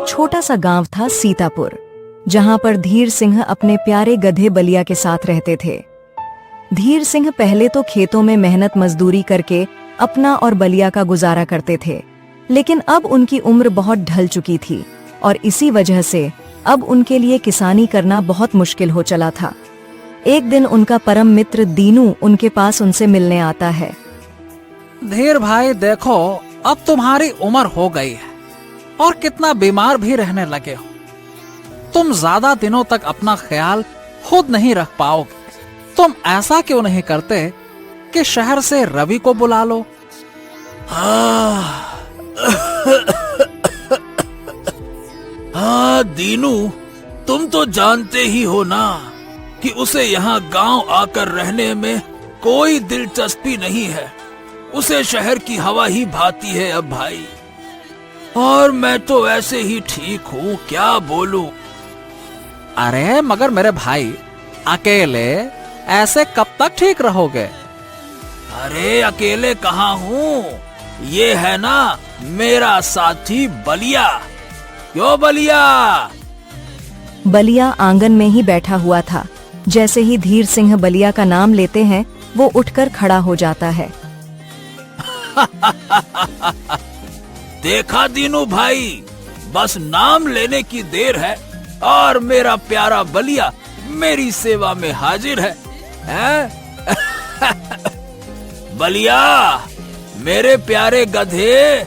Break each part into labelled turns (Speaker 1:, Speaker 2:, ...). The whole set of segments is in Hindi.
Speaker 1: छोटा सा गांव था सीतापुर, जहां पर धीर सिंह अपने प्यारे गधे बलिया के साथ रहते थे। धीर सिंह पहले तो खेतों में मेहनत मजदूरी करके अपना और बलिया का गुजारा करते थे, लेकिन अब उनकी उम्र बहुत ढल चुकी थी और इसी वजह से अब उनके लिए किसानी करना बहुत मुश्किल हो चला था। एक दिन उनका परम मित्र दीनू उनके पास उनसे मिलने आता है।
Speaker 2: धीर भाई देखो, अब तुम्हारी उम्र हो गई है और कितना बीमार भी रहने लगे हो। तुम ज्यादा दिनों तक अपना ख्याल खुद नहीं रख पाओगे। तुम ऐसा क्यों नहीं करते कि शहर से रवि को बुला लो।
Speaker 3: हाँ दीनू, तुम तो जानते ही हो ना कि उसे यहाँ गांव आकर रहने में कोई दिलचस्पी नहीं है। उसे शहर की हवा ही भाती है अब भाई। और मैं तो ऐसे ही ठीक हूँ, क्या बोलूं।
Speaker 2: अरे मगर मेरे भाई, अकेले ऐसे कब तक ठीक रहोगे।
Speaker 3: अरे अकेले कहाँ हूँ, ये है ना मेरा साथी बलिया। क्यों बलिया?
Speaker 1: बलिया आंगन में ही बैठा हुआ था। जैसे ही धीर सिंह बलिया का नाम लेते हैं, वो उठकर खड़ा हो जाता है।
Speaker 3: देखा दीनू भाई, बस नाम लेने की देर है और मेरा प्यारा बलिया मेरी सेवा में हाजिर है, हैं? बलिया, मेरे प्यारे गधे,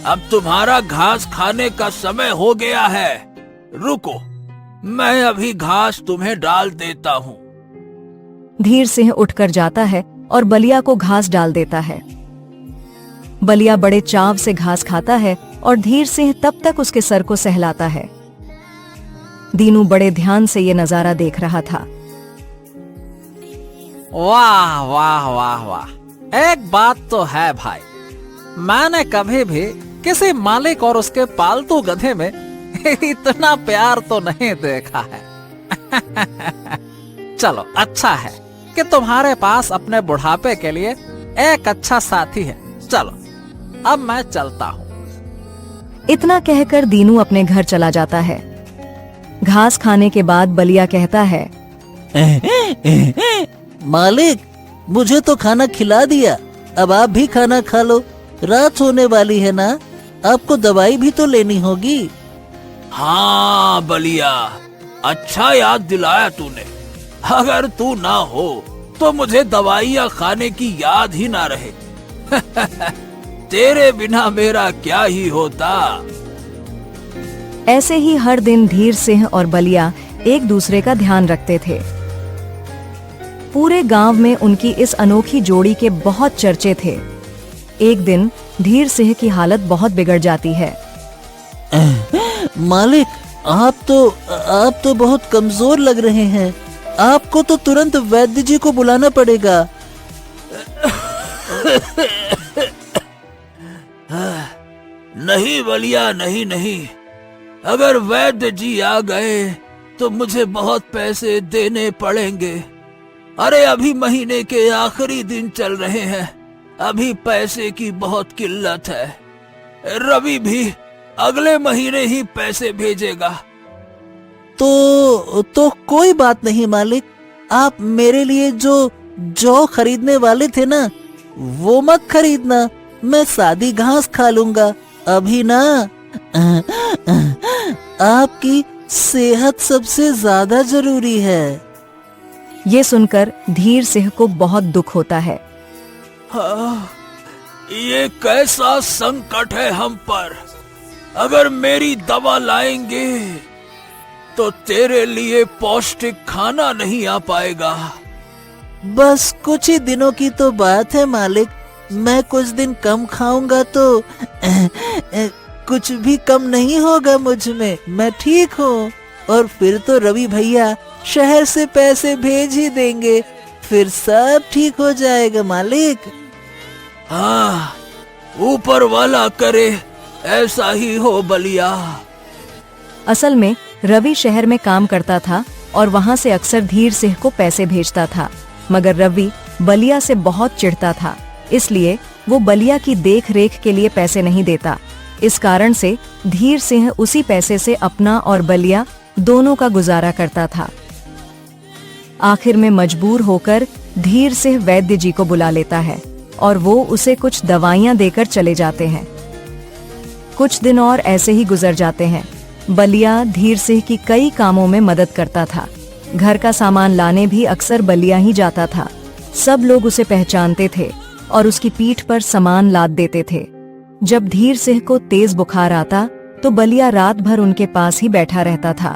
Speaker 3: अब तुम्हारा घास खाने का समय हो गया है। रुको, मैं अभी घास तुम्हें डाल देता हूँ।
Speaker 1: धीर सिंह उठकर जाता है और बलिया को घास डाल देता है। बलिया बड़े चाव से घास खाता है और धीर सिंह तब तक उसके सर को सहलाता है। दीनू बड़े ध्यान से ये नजारा देख रहा था।
Speaker 2: वाह वाह वाह वाह, एक बात तो है भाई, मैंने कभी भी किसी मालिक और उसके पालतू गधे में इतना प्यार तो नहीं देखा है। चलो अच्छा है कि तुम्हारे पास अपने बुढ़ापे के लिए एक अच्छा साथी है। चलो अब मैं चलता हूँ।
Speaker 1: इतना कहकर दीनू अपने घर चला जाता है। घास खाने के बाद बलिया कहता है,
Speaker 4: मालिक, मुझे तो खाना खिला दिया, अब आप भी खाना खा लो। रात होने वाली है ना, आपको दवाई भी तो लेनी होगी।
Speaker 3: हाँ बलिया, अच्छा याद दिलाया तूने। अगर तू ना हो तो मुझे दवाइयाँ खाने की याद ही ना रहे। तेरे बिना मेरा क्या ही होता।
Speaker 1: ऐसे ही हर दिन धीर सिंह और बलिया एक दूसरे का ध्यान रखते थे। पूरे गांव में उनकी इस अनोखी जोड़ी के बहुत चर्चे थे। एक दिन धीर सिंह की हालत बहुत बिगड़ जाती है।
Speaker 4: मालिक, आप तो बहुत कमजोर लग रहे हैं। आपको तो तुरंत वैद्य जी को बुलाना पड़ेगा।
Speaker 3: नहीं बलिया, नहीं नहीं, अगर वैद्य जी आ गए तो मुझे बहुत पैसे देने पड़ेंगे। अरे अभी महीने के आखिरी दिन चल रहे हैं, अभी पैसे की बहुत किल्लत है। रवि भी अगले महीने ही पैसे भेजेगा।
Speaker 4: तो कोई बात नहीं मालिक, आप मेरे लिए जो जौ खरीदने वाले थे ना, वो मत खरीदना। मैं सादी घास खा लूंगा। अभी ना आपकी सेहत सबसे ज्यादा जरूरी है।
Speaker 1: ये सुनकर धीर सिंह को बहुत दुख होता है।
Speaker 3: हाँ, ये कैसा संकट है हम पर। अगर मेरी दवा लाएंगे तो तेरे लिए पौष्टिक खाना नहीं आ पाएगा।
Speaker 4: बस कुछ ही दिनों की तो बात है मालिक। मैं कुछ दिन कम खाऊंगा तो कुछ भी कम नहीं होगा मुझ में। मैं ठीक हूँ। और फिर तो रवि भैया शहर से पैसे भेज ही देंगे, फिर सब ठीक हो जाएगा मालिक।
Speaker 3: हाँ, ऊपर वाला करे ऐसा ही हो बलिया।
Speaker 1: असल में रवि शहर में काम करता था और वहाँ से अक्सर धीर सिंह को पैसे भेजता था, मगर रवि बलिया से बहुत चिढ़ता था, इसलिए वो बलिया की देख रेख के लिए पैसे नहीं देता। इस कारण से धीर सिंह उसी पैसे से अपना और बलिया दोनों का गुजारा करता था। आखिर में मजबूर होकर धीर सिंह वैद्य जी को बुला लेता है और वो उसे कुछ दवाइयां देकर चले जाते हैं। कुछ दिन और ऐसे ही गुजर जाते हैं। बलिया धीर सिंह की कई कामों में मदद करता था। घर का सामान लाने भी अक्सर बलिया ही जाता था। सब लोग उसे पहचानते थे और उसकी पीठ पर सामान लाद देते थे। जब धीर सिंह को तेज बुखार आता तो बलिया रात भर उनके पास ही बैठा रहता था।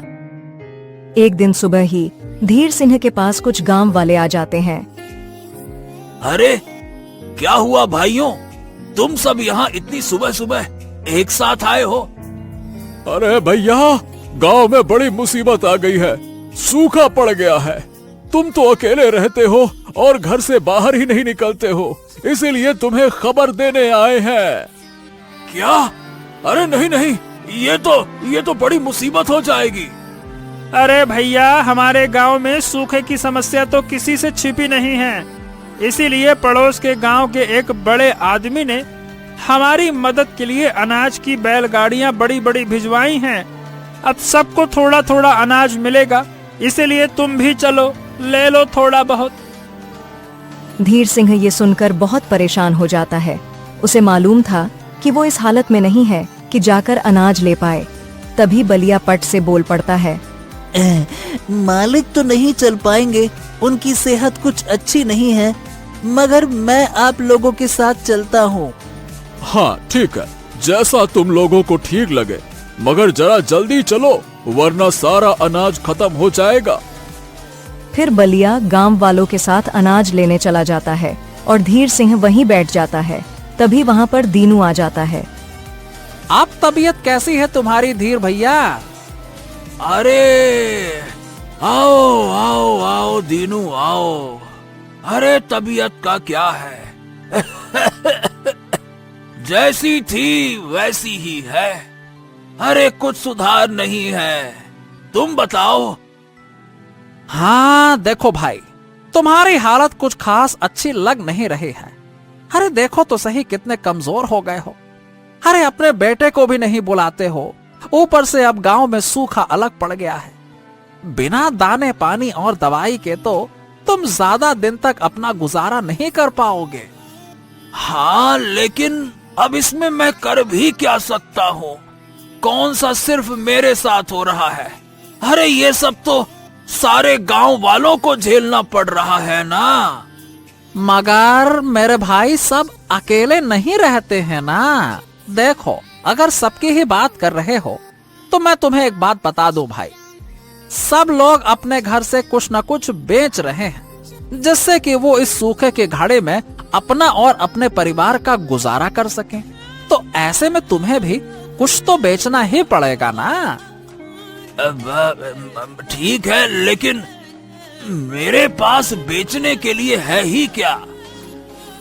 Speaker 1: एक दिन सुबह ही धीर सिंह के पास कुछ गांव वाले आ जाते हैं।
Speaker 3: अरे क्या हुआ भाइयों, तुम सब यहाँ इतनी सुबह सुबह एक साथ आए हो?
Speaker 5: अरे भैया, गांव में बड़ी मुसीबत आ गई है, सूखा पड़ गया है। तुम तो अकेले रहते हो और घर से बाहर ही नहीं निकलते हो, इसीलिए तुम्हें खबर देने आए हैं।
Speaker 3: क्या? अरे नहीं नहीं, ये तो बड़ी मुसीबत हो जाएगी।
Speaker 6: अरे भैया, हमारे गांव में सूखे की समस्या तो किसी से छिपी नहीं है, इसीलिए पड़ोस के गांव के एक बड़े आदमी ने हमारी मदद के लिए अनाज की बैलगाड़ियां बड़ी बड़ी भिजवाई हैं। अब सबको थोड़ा थोड़ा अनाज मिलेगा, इसीलिए तुम भी चलो, ले लो थोड़ा बहुत।
Speaker 1: धीर सिंह ये सुनकर बहुत परेशान हो जाता है। उसे मालूम था कि वो इस हालत में नहीं है कि जाकर अनाज ले पाए। तभी बलिया पट से बोल पड़ता है,
Speaker 4: मालिक तो नहीं चल पाएंगे, उनकी सेहत कुछ अच्छी नहीं है, मगर मैं आप लोगों के साथ चलता हूँ।
Speaker 5: हाँ ठीक है, जैसा तुम लोगों को ठीक लगे, मगर जरा जल्दी चलो वरना सारा अनाज खत्म हो जाएगा।
Speaker 1: फिर बलिया गांव वालों के साथ अनाज लेने चला जाता है और धीर सिंह वहीं बैठ जाता है। तभी वहाँ पर दीनू आ जाता है।
Speaker 2: अब तबीयत कैसी है तुम्हारी धीर भैया?
Speaker 3: अरे आओ आओ आओ दीनू आओ। अरे तबीयत का क्या है? जैसी थी वैसी ही है। अरे कुछ सुधार नहीं है, तुम बताओ।
Speaker 2: हाँ देखो भाई, तुम्हारी हालत कुछ खास अच्छी लग नहीं रही है। अरे देखो तो सही कितने कमजोर हो गए हो। अरे अपने बेटे को भी नहीं बुलाते हो, ऊपर से अब गांव में सूखा अलग पड़ गया है। बिना दाने पानी और दवाई के तो तुम ज्यादा दिन तक अपना गुजारा नहीं कर पाओगे।
Speaker 3: हाँ लेकिन अब इसमें मैं कर भी क्या सकता हूँ? कौन सा सिर्फ मेरे साथ हो रहा है? अरे ये सब तो सारे गांव वालों को झेलना पड़ रहा है ना।
Speaker 2: मगर मेरे भाई सब अकेले नहीं रहते हैं ना। देखो, अगर सबकी ही बात कर रहे हो तो मैं तुम्हें एक बात बता दूं भाई, सब लोग अपने घर से कुछ न कुछ बेच रहे हैं, जिससे कि वो इस सूखे के घड़े में अपना और अपने परिवार का गुजारा कर सकें। तो ऐसे में तुम्हें भी कुछ तो बेचना ही पड़ेगा ना।
Speaker 3: ठीक है, लेकिन मेरे पास बेचने के लिए है ही क्या?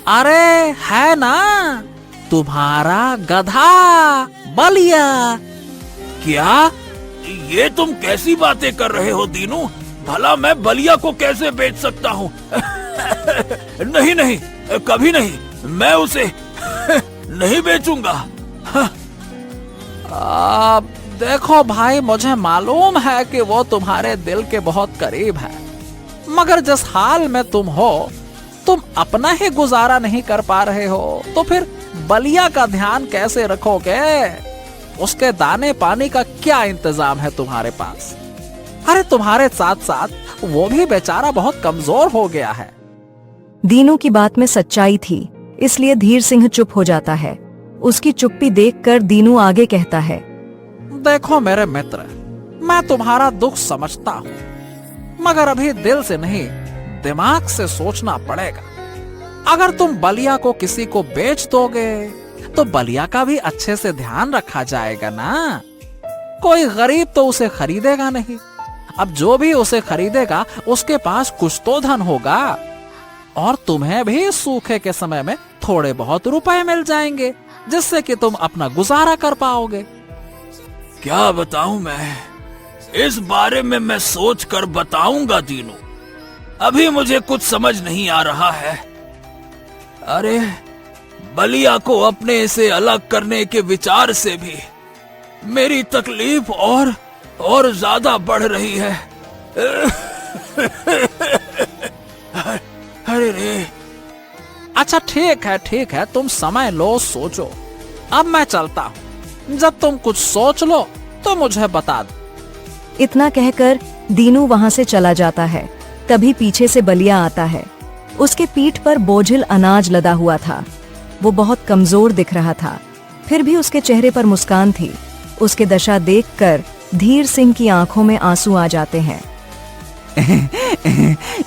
Speaker 2: अरे है ना, तुम्हारा गधा बलिया।
Speaker 3: क्या? ये तुम कैसी बातें कर रहे हो दीनू? भला मैं बलिया को कैसे बेच सकता हूँ? नहीं नहीं, कभी नहीं, मैं उसे नहीं बेचूंगा।
Speaker 2: देखो भाई, मुझे मालूम है कि वो तुम्हारे दिल के बहुत करीब है, मगर जिस हाल में तुम हो, तुम अपना ही गुजारा नहीं कर पा रहे हो, तो फिर बलिया का ध्यान कैसे रखोगे? उसके दाने पानी का क्या इंतजाम है तुम्हारे पास? अरे तुम्हारे साथ साथ वो भी बेचारा बहुत कमजोर हो गया है।
Speaker 1: दीनू की बात में सच्चाई थी, इसलिए धीर सिंह चुप हो जाता है। उसकी चुप्पी देखकर दीनू आगे कहता है,
Speaker 2: देखो मेरे मित्र, मैं तुम्हारा दुख समझता हूँ, मगर अभी दिल से नहीं दिमाग से सोचना पड़ेगा। अगर तुम बलिया को किसी को बेच दोगे तो बलिया का भी अच्छे से ध्यान रखा जाएगा ना। कोई गरीब तो उसे खरीदेगा नहीं। अब जो भी उसे खरीदेगा उसके पास कुछ तो धन होगा, और तुम्हें भी सूखे के समय में थोड़े बहुत रुपए मिल जाएंगे, जिससे कि तुम अपना गुजारा कर पाओगे।
Speaker 3: क्या बताऊं मैं? इस बारे में मैं सोच कर बताऊंगा दीनू। अभी मुझे कुछ समझ नहीं आ रहा है। अरे बलिया को अपने से अलग करने के विचार से भी मेरी तकलीफ और ज्यादा बढ़ रही है। अरे रे।
Speaker 2: अच्छा ठीक है, तुम समय लो, सोचो। अब मैं चलता हूँ, जब तुम कुछ सोच लो तो मुझे बता दो।
Speaker 1: इतना कहकर दीनू वहां से चला जाता है। तभी पीछे से बलिया आता है। उसके पीठ पर बोझिल अनाज लदा हुआ था। वो बहुत कमजोर दिख रहा था, फिर भी उसके चेहरे पर मुस्कान थी। उसकी दशा देखकर धीर सिंह की आंखों में आंसू आ जाते हैं।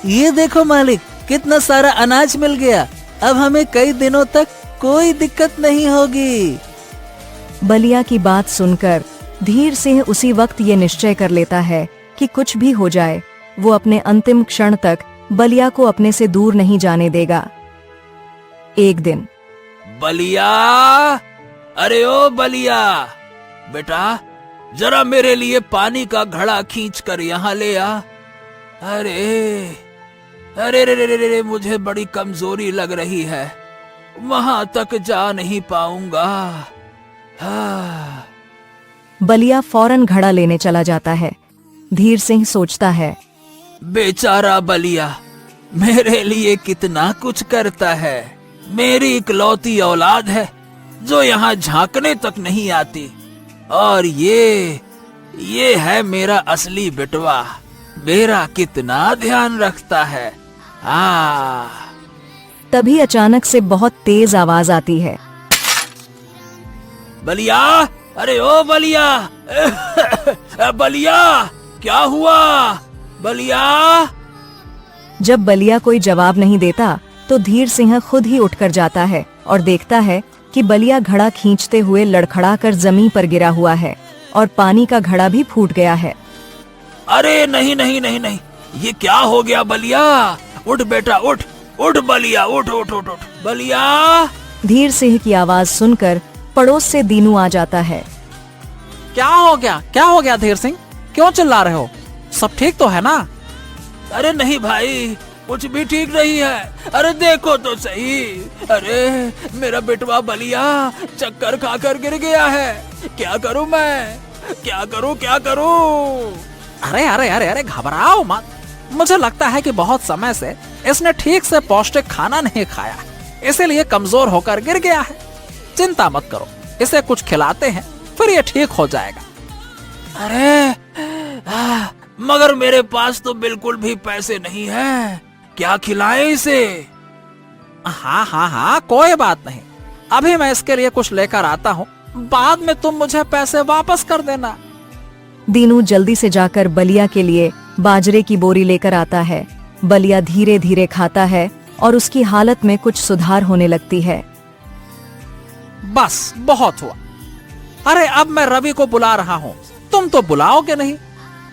Speaker 4: ये देखो मालिक, कितना सारा अनाज मिल गया। अब हमें कई दिनों तक कोई दिक्कत नहीं होगी।
Speaker 1: बलिया की बात सुनकर धीर सिंह उसी वक्त ये निश्चय कर लेता है कि कुछ भी हो जाए, वो अपने अंतिम क्षण तक बलिया को अपने से दूर नहीं जाने देगा। एक दिन
Speaker 3: बलिया, अरे ओ बलिया, बेटा जरा मेरे लिए पानी का घड़ा खींच कर यहाँ ले आ। अरे अरे रे रे रे रे, मुझे बड़ी कमजोरी लग रही है, वहां तक जा नहीं पाऊंगा।
Speaker 1: बलिया फौरन घड़ा लेने चला जाता है। धीर सिंह सोचता है,
Speaker 3: बेचारा बलिया मेरे लिए कितना कुछ करता है। मेरी इकलौती औलाद है जो यहाँ झांकने तक नहीं आती, और ये है मेरा असली बेटवा, मेरा कितना ध्यान रखता है।
Speaker 1: तभी अचानक से बहुत तेज आवाज आती है।
Speaker 3: बलिया, अरे ओ बलिया, बलिया क्या हुआ बलिया?
Speaker 1: जब बलिया कोई जवाब नहीं देता तो धीर सिंह खुद ही उठकर जाता है और देखता है कि बलिया घड़ा खींचते हुए लड़खड़ा कर जमीन पर गिरा हुआ है और पानी का घड़ा भी फूट गया है।
Speaker 3: अरे नहीं नहीं नहीं नहीं, ये क्या हो गया बलिया? उठ बेटा, उठ उठ बलिया, उठ उठ उठ उठ बलिया।
Speaker 1: धीर सिंह की आवाज सुनकर पड़ोस से दीनू आ जाता है।
Speaker 2: क्या हो गया धीर सिंह, क्यों चिल्ला रहे हो? सब ठीक तो है ना?
Speaker 3: अरे नहीं भाई, कुछ भी ठीक नहीं है। अरे देखो तो सही, अरे मेरा बेटवा बलिया चक्कर खाकर गिर गया है। क्या करूं मैं, क्या करूं?
Speaker 2: अरे घबराओ मत। मुझे लगता है कि बहुत समय से इसने ठीक से पौष्टिक खाना नहीं खाया, इसीलिए कमजोर होकर गिर गया है। चिंता मत करो, इसे कुछ खिलाते हैं, फिर ये ठीक हो जाएगा।
Speaker 3: अरे मगर मेरे पास तो बिल्कुल भी पैसे नहीं है, क्या खिलाएं इसे?
Speaker 2: हाँ, कोई बात नहीं, अभी मैं इसके लिए कुछ लेकर आता हूँ, बाद में तुम मुझे पैसे वापस कर देना।
Speaker 1: दीनू जल्दी से जाकर बलिया के लिए बाजरे की बोरी लेकर आता है। बलिया धीरे धीरे खाता है और उसकी हालत में कुछ सुधार होने लगती है।
Speaker 2: बस बहुत हुआ। अरे अब मैं रवि को बुला रहा हूँ, तुम तो बुलाओगे नहीं।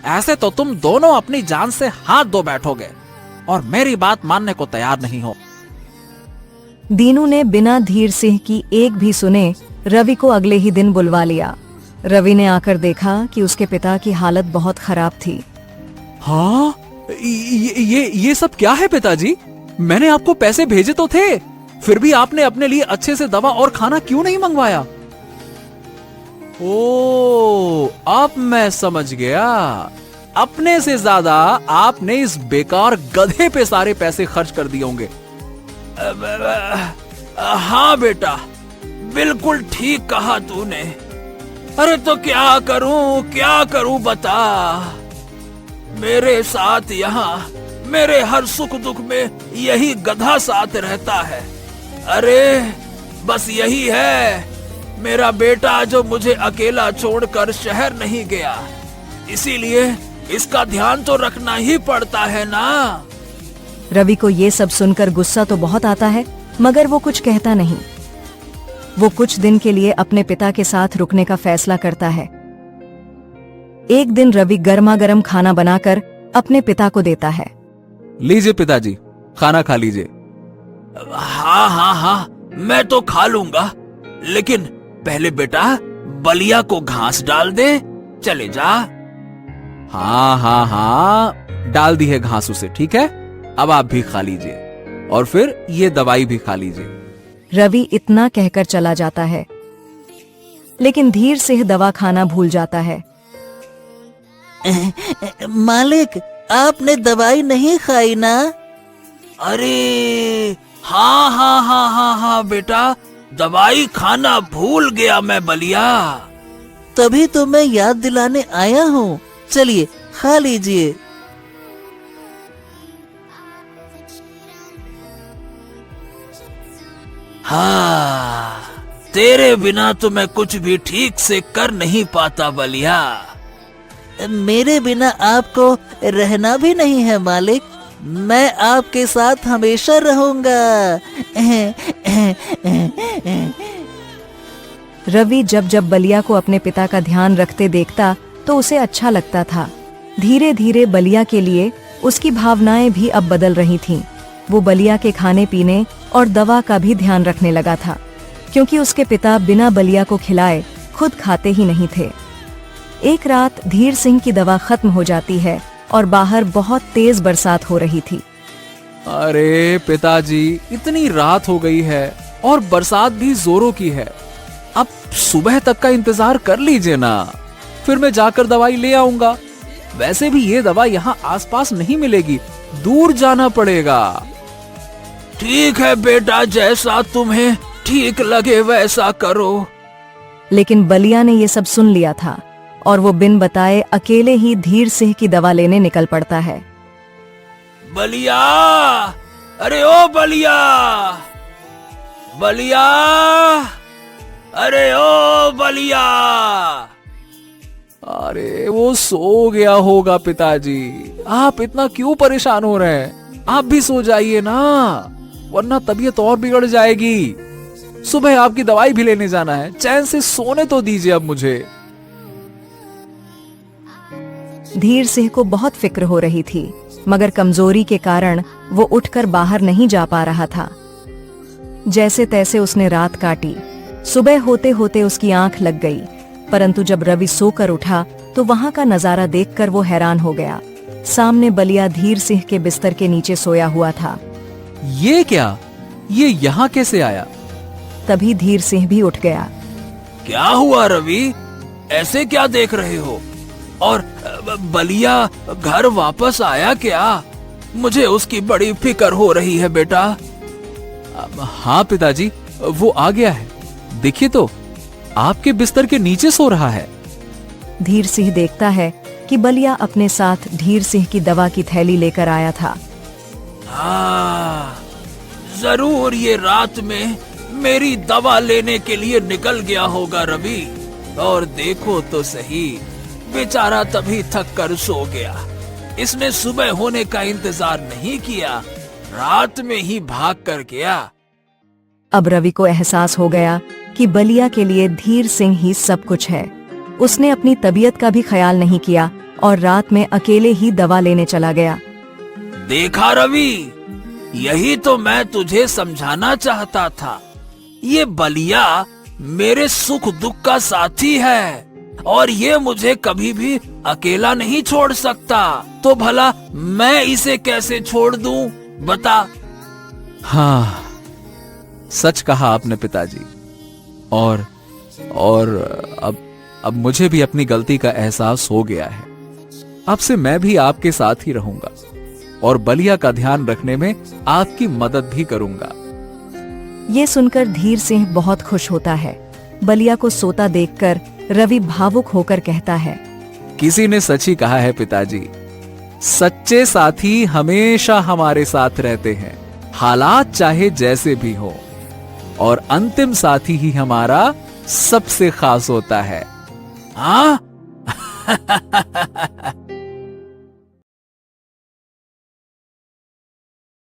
Speaker 2: ऐसे तो तुम दोनों अपनी जान से हाथ धो बैठोगे और मेरी बात मानने को तैयार नहीं हो।
Speaker 1: दीनू ने बिना धीर सिंह की एक भी सुने रवि को अगले ही दिन बुलवा लिया। रवि ने आकर देखा कि उसके पिता की हालत बहुत खराब थी।
Speaker 5: हाँ, ये सब क्या है पिताजी? मैंने आपको पैसे भेजे तो थे, फिर भी आपने अपने लिए अच्छे से दवा और खाना क्यों नहीं मंगवाया? ओ, अब मैं समझ गया। अपने से ज्यादा आपने इस बेकार गधे पे सारे पैसे खर्च कर दिए होंगे।
Speaker 3: हाँ बेटा, बिल्कुल ठीक कहा तूने। अरे तो क्या करूं बता। मेरे साथ यहाँ मेरे हर सुख दुख में यही गधा साथ रहता है। अरे बस यही है मेरा बेटा जो मुझे अकेला छोड़कर शहर नहीं गया, इसीलिए इसका ध्यान तो रखना ही पड़ता है ना।
Speaker 1: रवि को ये सब सुनकर गुस्सा तो बहुत आता है, मगर वो कुछ कहता नहीं। वो कुछ दिन के लिए अपने पिता के साथ रुकने का फैसला करता है। एक दिन रवि गर्मा गर्म खाना बनाकर अपने पिता को देता है।
Speaker 5: लीजिए पिताजी, खाना खा लीजिए।
Speaker 3: हाँ, मैं तो खा लूंगा, लेकिन पहले बेटा बलिया को घास डाल दे, चले जा।
Speaker 5: हाँ, डाल दी है घास उसे, ठीक है। अब आप भी खा लीजिए और फिर ये दवाई भी खा लीजिए।
Speaker 1: रवि इतना कहकर चला जाता है, लेकिन धीर सिंह दवा खाना भूल जाता है।
Speaker 4: मालिक, आपने दवाई नहीं खाई ना?
Speaker 3: अरे हाँ हाँ हाँ हाँ हाँ बेटा, दवाई खाना भूल गया मैं बलिया।
Speaker 4: तभी तो मैं याद दिलाने आया हूँ। चलिए खा लीजिए।
Speaker 3: हाँ, तेरे बिना तो मैं कुछ भी ठीक से कर नहीं पाता बलिया।
Speaker 4: मेरे बिना आपको रहना भी नहीं है मालिक। मैं आपके साथ हमेशा रहूंगा।
Speaker 1: रवि जब जब बलिया को अपने पिता का ध्यान रखते देखता तो उसे अच्छा लगता था। धीरे धीरे बलिया के लिए उसकी भावनाएं भी अब बदल रही थीं। वो बलिया के खाने पीने और दवा का भी ध्यान रखने लगा था, क्योंकि उसके पिता बिना बलिया को खिलाए खुद खाते ही नहीं थे। एक रात धीर सिंह की दवा खत्म हो जाती है और बाहर बहुत तेज बरसात हो रही थी।
Speaker 2: अरे पिताजी, इतनी रात हो गई है और बरसात भी जोरों की है। अब सुबह तक का इंतजार कर लीजिए ना, फिर मैं जाकर दवाई ले आऊंगा। वैसे भी ये दवा यहाँ आसपास नहीं मिलेगी, दूर जाना पड़ेगा।
Speaker 3: ठीक है बेटा, जैसा तुम्हें ठीक लगे वैसा करो।
Speaker 1: लेकिन बलिया ने ये सब सुन लिया था और वो बिन बताए अकेले ही धीर सिंह की दवा लेने निकल पड़ता है।
Speaker 3: बलिया, अरे ओ बलिया, बलिया, अरे ओ बलिया।
Speaker 2: अरे वो सो गया होगा पिताजी, आप इतना क्यों परेशान हो रहे हैं? आप भी सो जाइए ना, वरना तबीयत और बिगड़ जाएगी। सुबह आपकी दवाई भी लेने जाना है, चैन से सोने तो दीजिए अब मुझे।
Speaker 1: धीर सिंह को बहुत फिक्र हो रही थी, मगर कमजोरी के कारण वो उठकर बाहर नहीं जा पा रहा था। जैसे तैसे उसने रात काटी। सुबह होते होते उसकी आंख लग गई, परंतु जब रवि सोकर उठा तो वहां का नजारा देखकर वो हैरान हो गया। सामने बलिया धीर सिंह के बिस्तर के नीचे सोया हुआ था।
Speaker 2: ये क्या? ये यहाँ कैसे आया?
Speaker 1: तभी धीर सिंह भी उठ गया।
Speaker 3: क्या हुआ रवि, ऐसे क्या देख रहे हो? और बलिया घर वापस आया क्या? मुझे उसकी बड़ी फिक्र हो रही है बेटा।
Speaker 2: हाँ पिताजी, वो आ गया है। देखिए तो, आपके बिस्तर के नीचे सो रहा है।
Speaker 1: धीर सिंह देखता है कि बलिया अपने साथ धीर सिंह की दवा की थैली लेकर आया था।
Speaker 3: हाँ, जरूर ये रात में मेरी दवा लेने के लिए निकल गया होगा रवि। और देखो तो सही, बेचारा तभी थक कर सो गया। इसने सुबह होने का इंतजार नहीं किया, रात में ही भाग कर गया।
Speaker 1: अब रवि को एहसास हो गया कि बलिया के लिए धीर सिंह ही सब कुछ है। उसने अपनी तबीयत का भी ख्याल नहीं किया और रात में अकेले ही दवा लेने चला गया।
Speaker 3: देखा रवि, यही तो मैं तुझे समझाना चाहता था। ये बलिया मेरे सुख दुख का साथी है और ये मुझे कभी भी अकेला नहीं छोड़ सकता। तो भला मैं इसे कैसे छोड़ दूं, बता।
Speaker 2: हाँ, सच कहा आपने पिताजी। और अब मुझे भी अपनी गलती का एहसास हो गया है। अब से मैं भी आपके साथ ही रहूंगा और बलिया का ध्यान रखने में आपकी मदद भी करूंगा।
Speaker 1: ये सुनकर धीर सिंह बहुत खुश होता है। बलिया को सोता देखकर रवि भावुक होकर कहता है,
Speaker 2: किसी ने सच ही कहा है पिताजी, सच्चे साथी हमेशा हमारे साथ रहते हैं, हालात चाहे जैसे भी हो, और अंतिम साथी ही हमारा सबसे खास होता है।
Speaker 3: हाँ